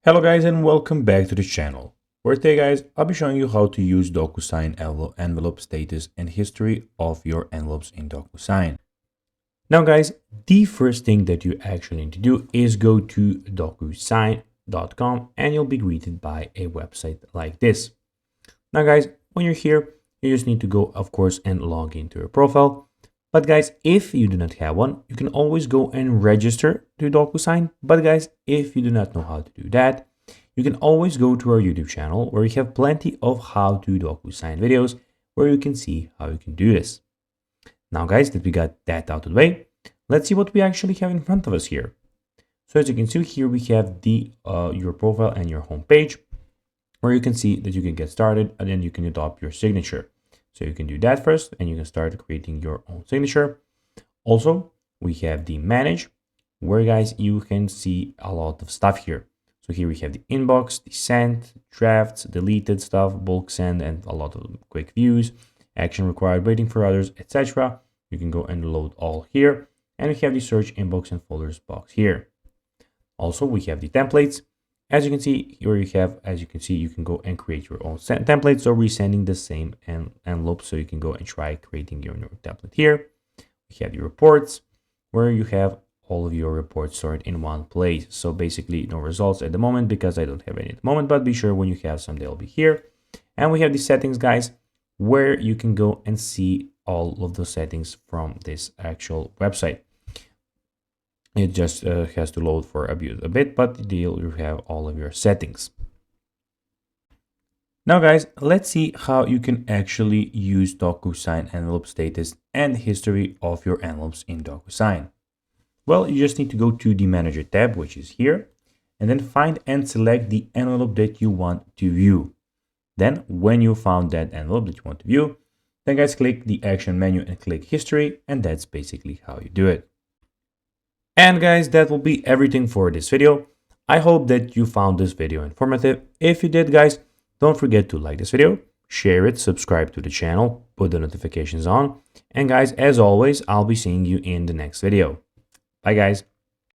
Hello guys and welcome back to the channel, where today guys I'll be showing you how to use Docusign envelope status and history of your envelopes in Docusign. Now guys, the first thing that you actually need to do is go to docusign.com and you'll be greeted by a website like this. Now guys, when you're here, you just need to go of course and log into your profile. But guys, if you do not have one, you can always go and register to Docusign. But guys, if you do not know how to do that, you can always go to our YouTube channel where we have plenty of how to Docusign videos where you can see how you can do this. Now guys, that we got that out of the way, let's see what we actually have in front of us here. So as you can see here, we have the your profile and your home page where you can see that you can get started and then you can adopt your signature. So you can do that first and you can start creating your own signature. Also, we have the manage where guys, you can see a lot of stuff here. So here we have the inbox, the sent, drafts, deleted stuff, bulk send, and a lot of quick views, action required, waiting for others, etc. You can go and load all here. And we have the search inbox and folders box here. Also, we have the templates. As you can see here, you can go and create your own templates. So resending the same envelope, so you can go and try creating your new template here. We have your reports, where you have all of your reports stored in one place. So basically no results at the moment because I don't have any at the moment, but be sure when you have some, they'll be here. And we have the settings guys, where you can go and see all of the settings from this actual website. It just has to load for a bit, but you have all of your settings. Now guys, let's see how you can actually use Docusign envelope status and history of your envelopes in Docusign. Well, you just need to go to the manager tab, which is here, and then find and select the envelope that you want to view. Then when you found that envelope that you want to view, then guys click the action menu and click history, and that's basically how you do it. And guys, that will be everything for this video. I hope that you found this video informative. If you did guys, don't forget to like this video, share it, subscribe to the channel, put the notifications on. And guys, as always, I'll be seeing you in the next video. Bye guys.